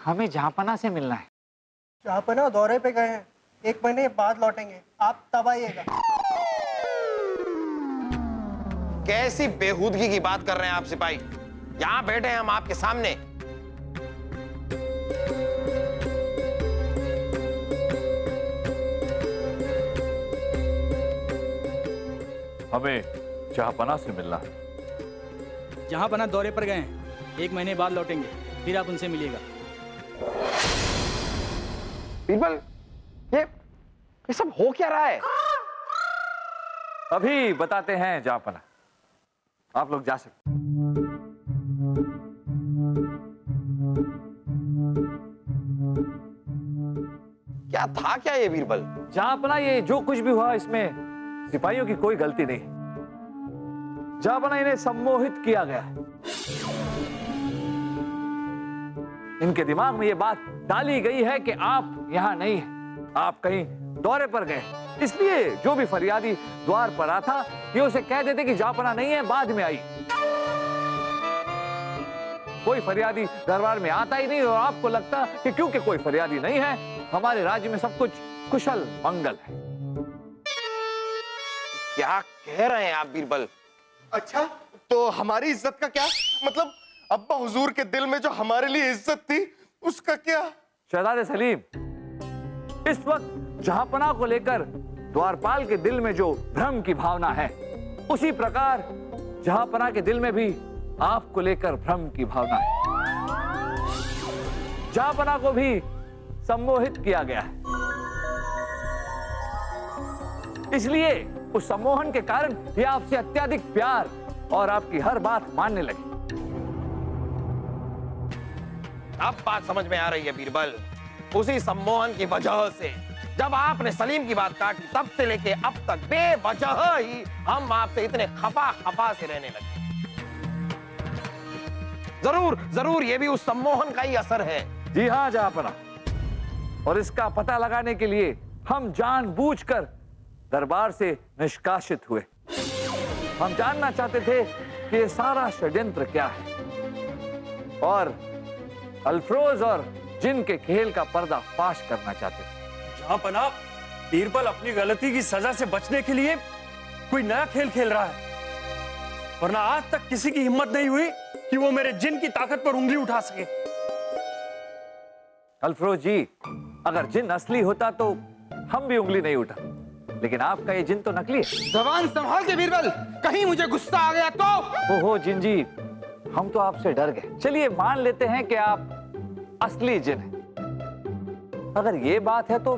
हमें जहाँपना से मिलना है। जहाँपना दौरे पे गए हैं, 1 महीने बाद लौटेंगे, आप तब आइएगा। कैसी बेहूदगी की बात कर रहे हैं आप सिपाही? यहां बैठे हैं हम आपके सामने। हमें जहाँपना से मिलना है। जहाँपना दौरे पर गए हैं, 1 महीने बाद लौटेंगे, फिर आप उनसे मिलिएगा। बीरबल, ये सब हो क्या रहा है? अभी बताते हैं जहाँपना, आप लोग जा सकते। क्या था क्या ये बीरबल? जहाँपना ये जो कुछ भी हुआ इसमें सिपाहियों की कोई गलती नहीं। जहाँपना इन्हें सम्मोहित किया गया है। इनके दिमाग में ये बात डाली गई है कि आप यहां नहीं हैं, आप कहीं दौरे पर गए। इसलिए जो भी फरियादी द्वार पर आता ये उसे कह देते कि जहाँपना नहीं है, बाद में आई। कोई फरियादी दरबार में आता ही नहीं और आपको लगता कि क्योंकि कोई फरियादी नहीं है हमारे राज्य में सब कुछ कुशल मंगल है। क्या कह रहे हैं आप बीरबल? अच्छा, तो हमारी इज्जत का क्या मतलब? अब्बा हुजूर के दिल में जो हमारे लिए इज्जत थी उसका क्या? शहजादे सलीम, इस वक्त जहाँपना को लेकर द्वारपाल के दिल में जो भ्रम की भावना है, उसी प्रकार जहाँपना के दिल में भी आपको लेकर भ्रम की भावना है। जहाँपना को भी सम्मोहित किया गया है, इसलिए उस सम्मोहन के कारण ये आपसे अत्यधिक प्यार और आपकी हर बात मानने लगी। अब बात समझ में आ रही है बीरबल। उसी सम्मोहन की वजह से जब आपने सलीम की बात काटी, तब से लेके अब तक बेवजह ही हम आपसे इतने खफा से रहने लगे। जरूर ये भी उस सम्मोहन का ही असर है। जी हाँ जहाँपना, और इसका पता लगाने के लिए हम जानबूझकर दरबार से निष्कासित हुए। हम जानना चाहते थे कि ये सारा षड्यंत्र क्या है और अल्फरोज और जिन के खेल का पर्दाफाश करना चाहते थे। जहाँपना, बीरबल अपनी गलती की सजा से बचने के लिए कोई नया खेल खेल रहा है, वरना आज तक किसी की हिम्मत नहीं हुई कि वो मेरे जिन की ताकत पर उंगली उठा सके। अल्फरोज जी, अगर जिन असली होता तो हम भी उंगली नहीं उठा, लेकिन आपका ये जिन तो नकली है। जबान संभाल के बीरबल, कहीं मुझे गुस्सा आ गया तो। ओहो जिन जी, हम तो आपसे डर गए। चलिए मान लेते हैं कि आप असली जिन हैं। अगर ये बात है तो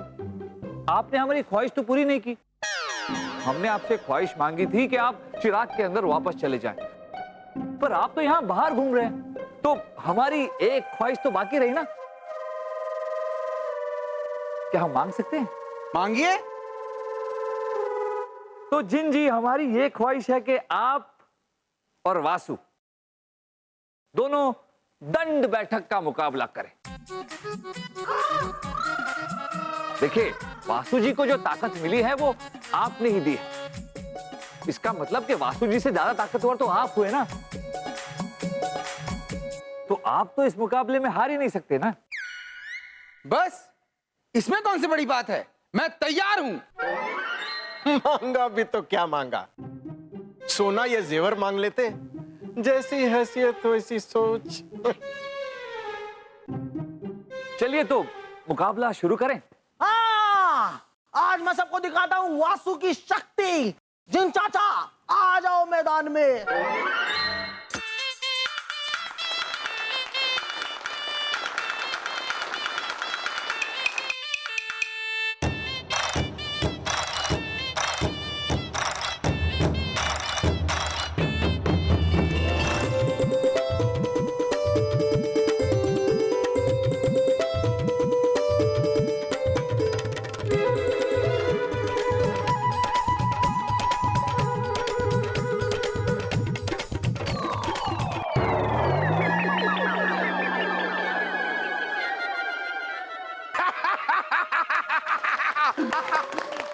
आपने हमारी ख्वाहिश तो पूरी नहीं की। हमने आपसे ख्वाहिश मांगी थी कि आप चिराग के अंदर वापस चले जाएं, पर आप तो यहां बाहर घूम रहे हैं, तो हमारी एक ख्वाहिश तो बाकी रही ना। क्या हम मांग सकते हैं? मांगिए। तो जिन जी, हमारी ये ख्वाहिश है कि आप और वासु दोनों दंड बैठक का मुकाबला करें। देखिए, वासु जी को जो ताकत मिली है वो आपने ही दी है। इसका मतलब कि वासु जी से ज्यादा ताकतवर तो आप हुए ना, तो आप तो इस मुकाबले में हार ही नहीं सकते ना। बस इसमें कौन सी बड़ी बात है, मैं तैयार हूं। मांगा भी तो क्या मांगा, सोना या जेवर मांग लेते। जैसी हैसियत वैसी सोच। चलिए तो मुकाबला शुरू करें। आज मैं सबको दिखाता हूँ वासु की शक्ति। जिन चाचा, आ जाओ मैदान में।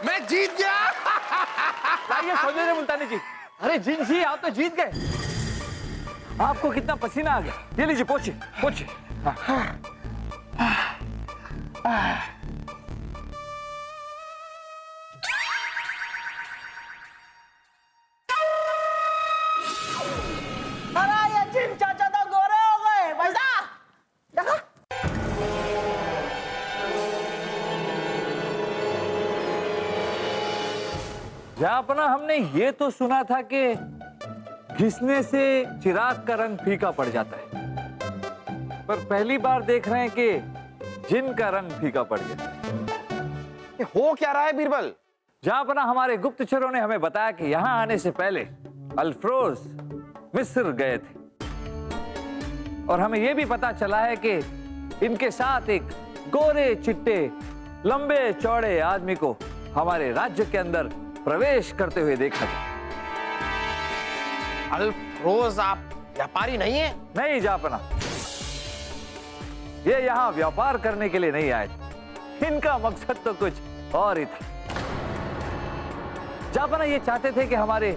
मैं जीत गया। लाइए सौंदर्य मुल्तानी जी। अरे जिन जी, आप तो जीत गए। आपको कितना पसीना आ गया। ये लीजिए, पोछिए पोछिए। अरे ये जिन चाचा तो गोरे हो गए भाई साहब, देखा? जहापना हमने ये तो सुना था कि घिसने से चिराग का रंग फीका पड़ जाता है, पर पहली बार देख रहे हैं कि जिन का रंग फीका पड़ गया। ये हो क्या रहा है बीरबल? जहापना हमारे गुप्तचरों ने हमें बताया कि यहां आने से पहले अल्फ्रोज मिस्र गए थे, और हमें यह भी पता चला है कि इनके साथ एक गोरे चिट्टे लंबे चौड़े आदमी को हमारे राज्य के अंदर प्रवेश करते हुए देखा गया। अल्फ्रोज आप व्यापारी नहीं है? नहीं जहापना, ये यहां व्यापार करने के लिए नहीं आए थे, इनका मकसद तो कुछ और ही था। जहापना ये चाहते थे कि हमारे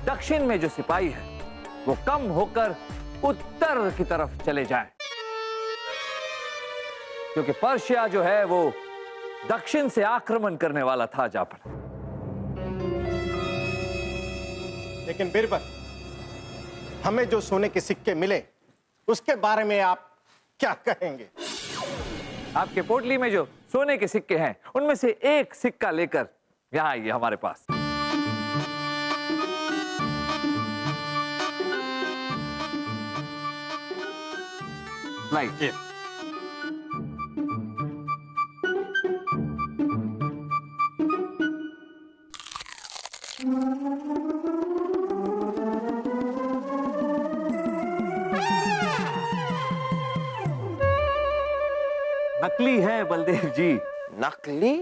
दक्षिण में जो सिपाही है वो कम होकर उत्तर की तरफ चले जाएं, क्योंकि पर्शिया जो है वो दक्षिण से आक्रमण करने वाला था जहापना। लेकिन बीरबल, हमें जो सोने के सिक्के मिले उसके बारे में आप क्या कहेंगे? आपके पोटली में जो सोने के सिक्के हैं उनमें से एक सिक्का लेकर यहां आइए हमारे पास। लाइए। नकली है बलदेव जी। नकली?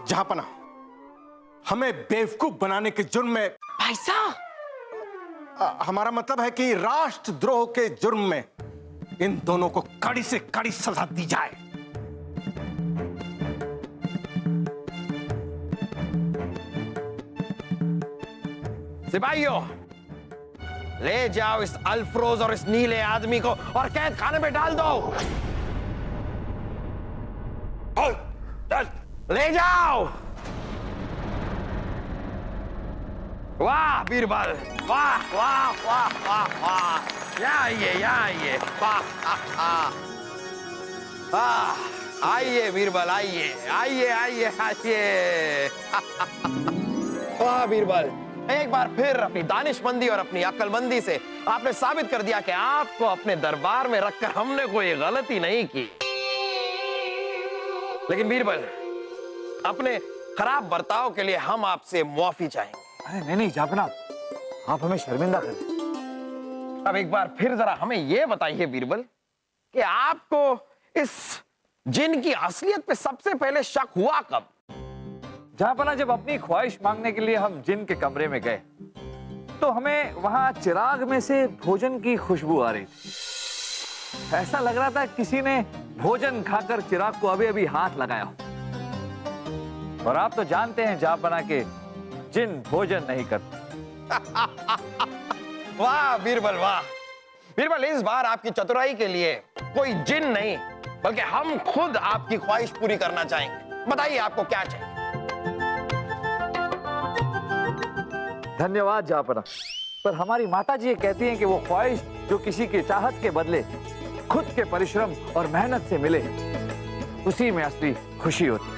जहापना, हमें बेवकूफ बनाने के जुर्म में, भाई साहब, हमारा मतलब है कि राष्ट्रद्रोह के जुर्म में इन दोनों को कड़ी से कड़ी सजा दी जाए। सिपाहियों, ले जाओ इस अल्फ्रोज और इस नीले आदमी को और कैद खाने में डाल दो। चल, ले जाओ। वाह बीरबल, वाह वाह वाह वाह वाह, यहाँ आइए, वाह, आइए बीरबल, आइए आइए आइए आइए। वाह बीरबल, एक बार फिर अपनी दानिशमंदी और अपनी अक्लमंदी से आपने साबित कर दिया कि आपको अपने दरबार में रखकर हमने कोई गलती नहीं की। लेकिन बीरबल, अपने खराब बर्ताव के लिए हम आपसे मुआफी चाहेंगे। अरे नहीं जहापना, आप हमें शर्मिंदा कर रहे। अब एक बार फिर जरा हमें यह बताइए बीरबल कि आपको इस जिन की असलियत पे सबसे पहले शक हुआ कब? जहापना, जब अपनी ख्वाहिश मांगने के लिए हम जिन के कमरे में गए तो हमें वहां चिराग में से भोजन की खुशबू आ रही थी। ऐसा लग रहा था किसी ने भोजन खाकर चिराग को अभी अभी हाथ लगाया हो। और आप तो जानते हैं जहापना के जिन भोजन नहीं करते। वाह बीरबल, वाह बीरबल, इस बार आपकी चतुराई के लिए कोई जिन नहीं बल्कि हम खुद आपकी ख्वाहिश पूरी करना चाहेंगे। बताइए आपको क्या चाहिए? धन्यवाद जहापना, पर हमारी माताजी ये कहती हैं कि वो ख्वाहिश जो किसी की चाहत के बदले खुद के परिश्रम और मेहनत से मिले, उसी में असली खुशी होती है।